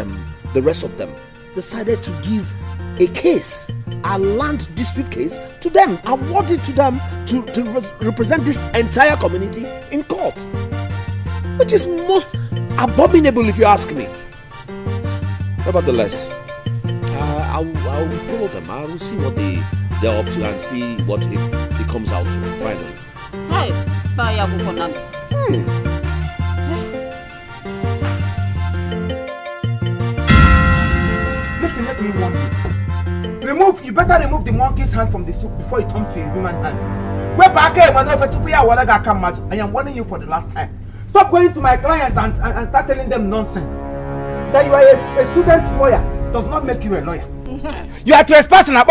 the rest of them, decided to give a case, a land dispute case, to them, award it to them to represent this entire community in court, which is most abominable, if you ask me. Nevertheless, I will follow them. I will see what they're up to and see what it comes out to finally. Hi, Listen, let me warn you. You better remove the monkey's hand from the soup before it comes to a human hand. I am warning you for the last time. Stop going to my clients and start telling them nonsense. That you are a student lawyer does not make you a lawyer. You are trespassing. Where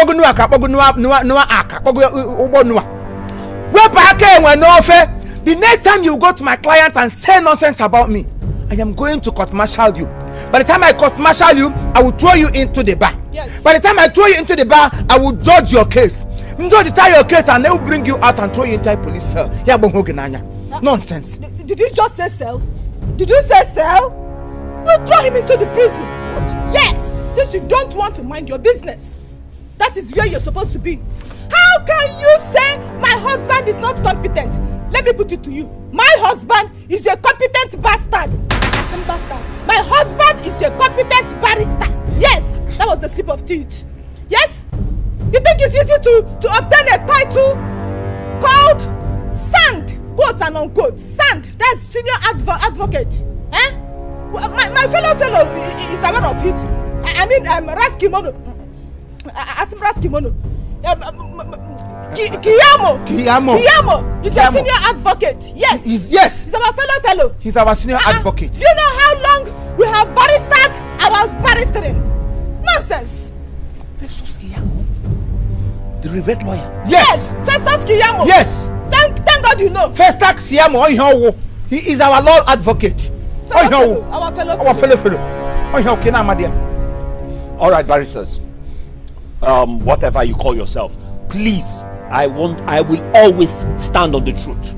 The next time you go to my client and say nonsense about me, I am going to court-martial you. By the time I court-martial you, I will throw you into the bar. Yes. By the time I throw you into the bar, I will judge your case. Judge your case and they will bring you out and throw you into a police cell. Nonsense. Did you just say cell? Did you say cell? We'll throw him into the prison. What? Yes, since you don't want to mind your business. That is where you're supposed to be. How can you say my husband is not competent? Let me put it to you. My husband is a competent bastard. My husband is a competent barrister. Yes, that was the slip of teeth. Yes? You think it's easy to obtain a title called SAND, quote and unquote, SAND, that's senior advocate. Eh? My fellow is aware of it. I mean, Raskimono. Asim Raskimono. Kiyamo is a senior advocate. Yes. Yes. He's our fellow. He's our senior advocate. Do you know how long we have barristered? I was barristering. Nonsense. Festus Kiyamo, the revered lawyer. Yes. Festus Kiyamo. Yes. Thank God you know. Festus Kiyamo, he is our law advocate. Our fellow. All right, barristers. Whatever you call yourself, please, I will always stand on the truth.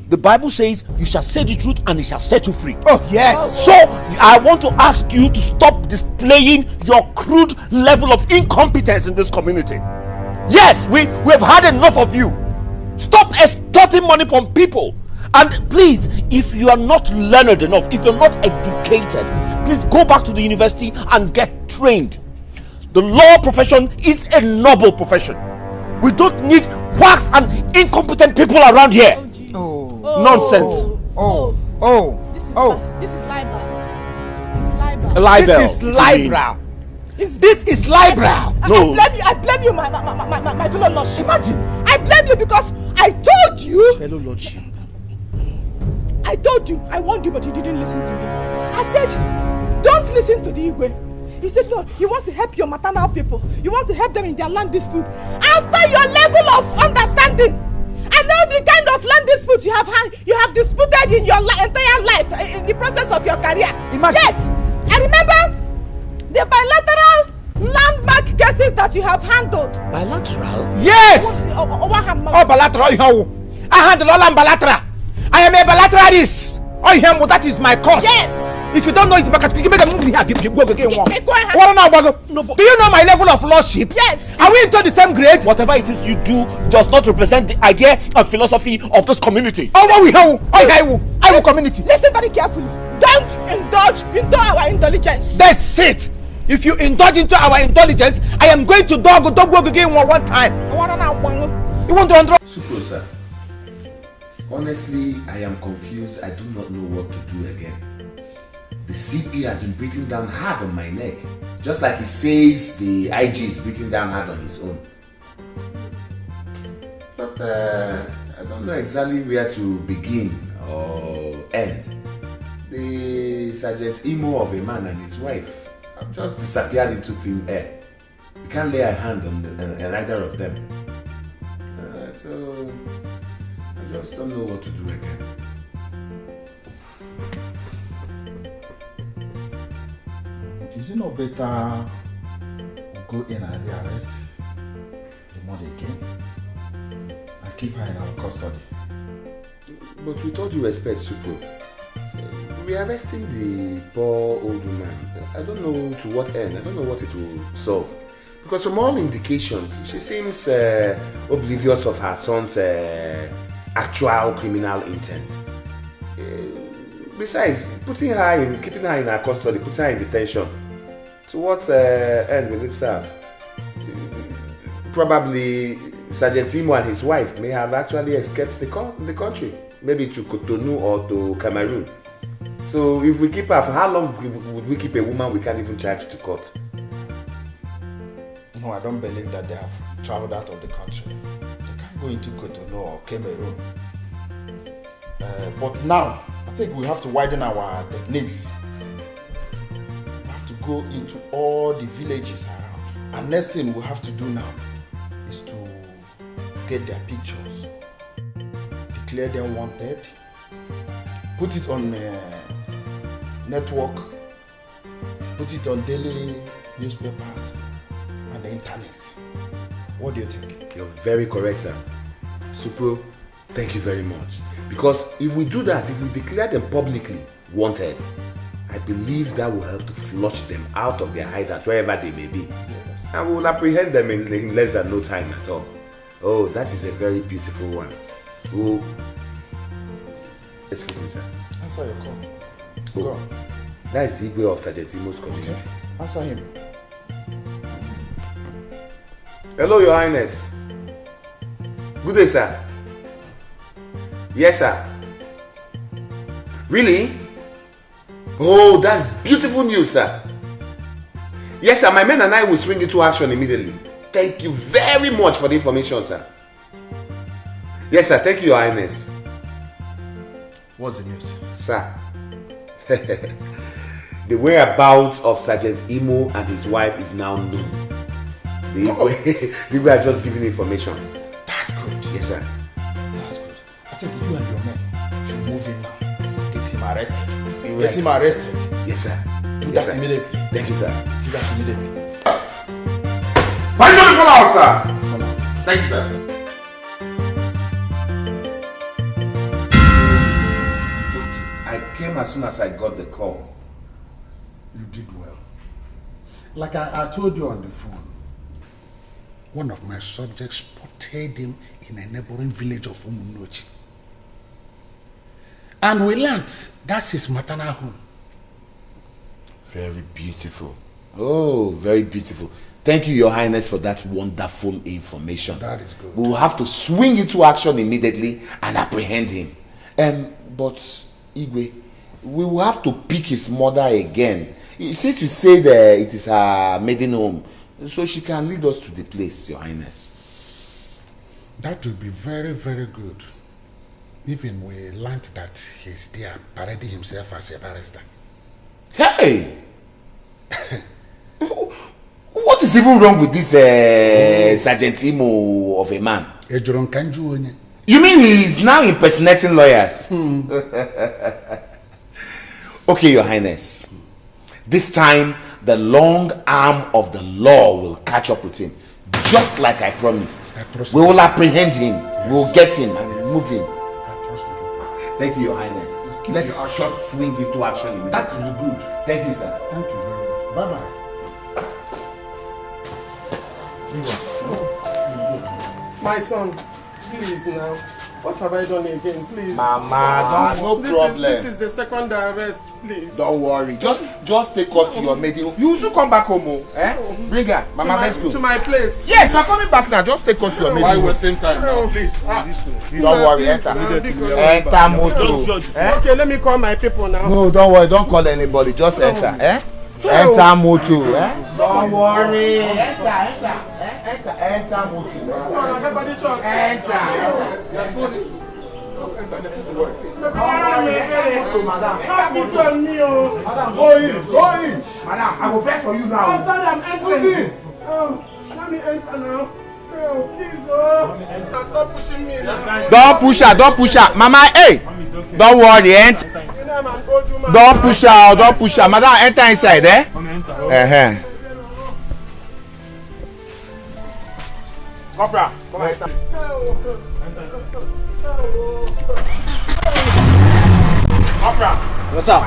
The Bible says you shall say the truth and it shall set you free. Oh yes. So I want to ask you to stop displaying your crude level of incompetence in this community. Yes, we have had enough of you. Stop extorting money from people. And please, if you are not learned enough, if you're not educated, please go back to the university and get trained. The law profession is a noble profession. We don't need quacks and incompetent people around here. Nonsense. This is libel. This is libel. No. I blame you, my fellow lordship. Imagine. I blame you because I told you. Fellow lordship. I told you. I warned you, but you didn't listen to me. I said, don't listen to the Igwe. You said, no, you want to help your maternal people. You want to help them in their land dispute. After your level of understanding, I know the kind of land dispute you have disputed in your entire life, in the process of your career. Imagine. Yes, I remember the bilateral landmark cases that you have handled. Bilateral? Yes. Bilateral. I handle all bilateral. I am a bilateralist. That is my cause. Yes. If you don't know it, do you know my level of lordship? Yes. Are we into the same grade? Whatever it is you do does not represent the idea and philosophy of this community. I will community. Listen very carefully. Don't indulge into our intelligence. That's it. If you indulge into our intelligence, I am going to dog again one time. You want to undraw? Super, sir. Honestly, I am confused. I do not know what to do again. The CP has been breathing down hard on my neck. Just like he says the IG is breathing down hard on his own. But I don't know exactly where to begin or end. The Sergeant IMO of a man and his wife have just disappeared into thin air. We can't lay a hand on either of them. So I just don't know what to do again. Is it not better go in and rearrest the mother again and keep her in our custody? But with all due respect, Supro, rearresting the poor old woman, I don't know to what end. I don't know what it will solve. Because from all indications, she seems oblivious of her son's actual criminal intent. Besides, keeping her in our custody, putting her in detention, to what end will it serve? Probably Sergeant Imo and his wife may have actually escaped the country, maybe to Cotonou or to Cameroon. So if we keep her, for how long would we keep a woman we can't even charge to court? No, I don't believe that they have traveled out of the country. They can't go into Cotonou or Cameroon. But now, I think we have to widen our techniques. We have to go into all the villages around. And next thing we have to do now is to get their pictures declare them wanted, put it on network, put it on daily newspapers and the internet. What do you think? You're very correct, sir. Supro, thank you very much. Because if we do that, if we declare them publicly wanted, I believe that will help to flush them out of their hideout wherever they may be. Yes. And we will apprehend them in less than no time at all. Oh, that is a very beautiful one. Oh, excuse me, sir. Answer your call. Oh, that is the Igwe of Sergeant Imo's community. Okay. Answer him. Hello, Your Highness. Good day, sir. Yes, sir. Really? Oh, that's beautiful news, sir. Yes, sir. My men and I will swing into action immediately. Thank you very much for the information, sir. Yes, sir. Thank you, Your Highness. What's the news? Sir. The whereabouts of Sergeant Imo and his wife is now known. They were just giving information. That's good. Yes, sir. That's good. I think you and your men should move him now. Get him arrested. Get him arrested. Yes, sir. Do Yes, that sir. immediately. Thank you, sir. Do that immediately. Why don't you follow us, sir? Thank you, sir. I came as soon as I got the call. You did well. Like I told you on the phone, one of my subjects spotted him in a neighboring village of Umunochi. And we learned that's his maternal home. Very beautiful. Oh, very beautiful. Thank you, Your Highness, for that wonderful information. That is good. We will have to swing into action immediately and apprehend him. But, Igwe, we will have to pick his mother again. Since you say that it is her maiden home, so she can lead us to the place, Your Highness. That will be very, very good. Even we learned that he's there parading himself as a barrister. Hey! What is even wrong with this Sergeant Imo of a man? You mean he is now impersonating lawyers? Okay, Your Highness. This time, the long arm of the law will catch up with him. Just like I promised. We will apprehend him. Yes. We will get him and move him. Thank you, Your Highness. Let's just swing into action immediately. That will be good. Thank you, sir. Thank you very much. Bye-bye. My son, please now. What have I done again, please? Mama, no problem. This is the second arrest, please. Don't worry. Just take us to your maiden. You should come back home, eh? Bring her. Mama, let's go. To my place. Yes, I'm coming back now. Just take us to your maiden. Why wasting time now? Please. Don't worry, enter. Enter motor. Okay, let me call my people now. No, don't worry. Don't call anybody. Just enter, eh? Enter motor, eh? Don't worry. Enter motor. Come on, everybody talk. Enter. Just enter. Let's go to work, please. Madam. Help me from me, oh. Madam, go in. Madam, I will fetch for you now. I'm sorry, I'm entering. Let me enter now. Oh, please, oh. Stop pushing me now. Don't push her. Mama, hey. Don't worry, enter. Don't push her. Madam, enter inside, eh? Cobra, come on, enter. Cobra. What's up?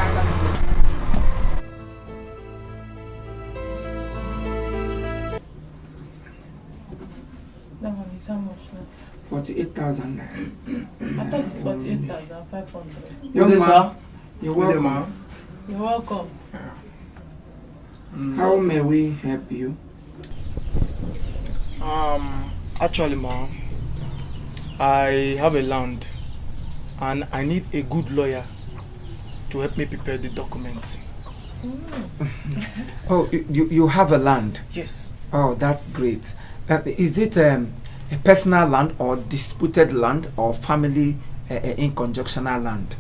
That one is how much now? 48,000 naira. I thought it was 48,500. Young man, you're welcome. You're welcome. How may we help you? Actually, ma, I have a land and I need a good lawyer to help me prepare the documents. Oh, you have a land? Yes. Oh, that's great. Is it a personal land or disputed land or family in conjunctional land?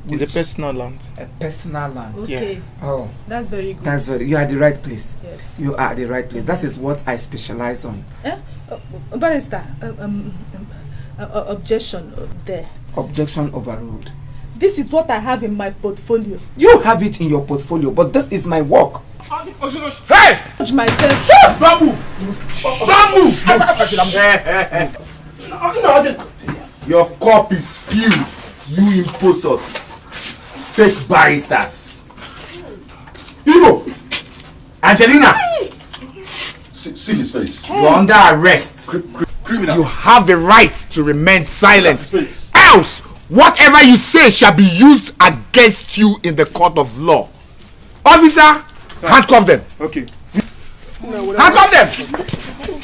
It's a personal land. A personal land. Okay. Yeah. Oh, that's very good. You are at the right place. Yes. You are at the right place. That is what I specialize on. Barrister, Objection there. Objection overruled. This is what I have in my portfolio. You have it in your portfolio, but this is my work. Hey! Judge myself. Don't move! Don't move! Your cup is filled, you imposters, fake barristers. Ibo! Angelina! See his face. You're under arrest. Criminal. You have the right to remain silent. Else, whatever you say shall be used against you in the court of law. Officer, handcuff them. Okay. Handcuff them.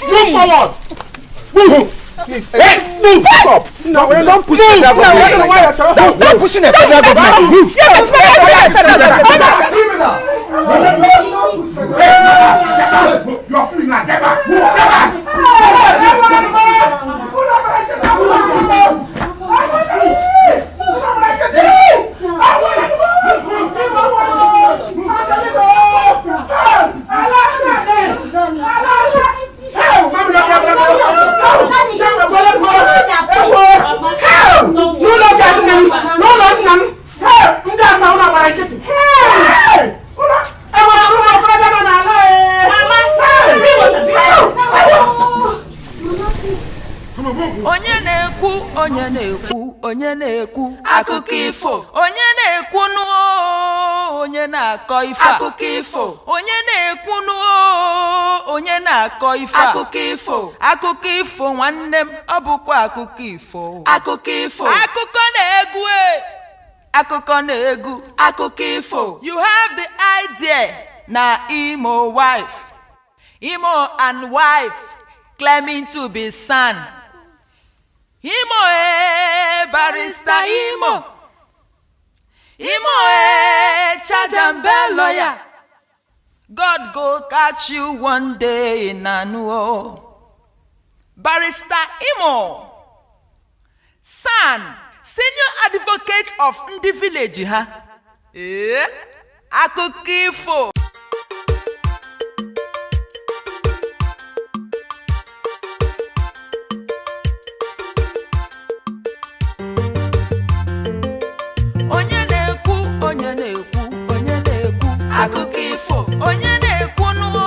Move forward. Move. Please. Hey, move. Stop. No, we don't push the government. Don't pushing the federal government. Move. Yes, you are fooling now. Get back. Get back. onye na-ekwu akụkọ ifo, onye na-ekwu nuo onye na-akọ ife akụkọ ifo, onye na-ekwu nuo onye na-akọ ife akụkọ ifo nwanne m, ọ bụkwa akụkọ ifo akụkọ na-egwu akụkọ ifo. You have the idea na Imo and wife claiming to be son. Imo barrister Imo Chajambe lawyer. God go catch you one day in Anuo. Barrister Imo, son, senior advocate of the village, akụkọ ifo. Akụkọ ifo, onye na-ekwu nuo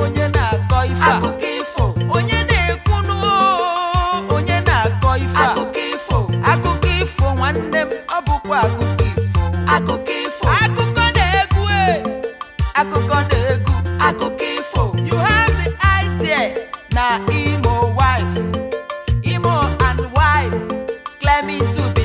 onye na-akọ ife akụkọ ifo, onye na-ekwu nuo onye na-akọ ife akụkọ ifo nwanne m, ọ bụkwa akụkọ ifo akụkọ na-egwu akụkọ ifo. You have the idea na Imo and wife claiming to be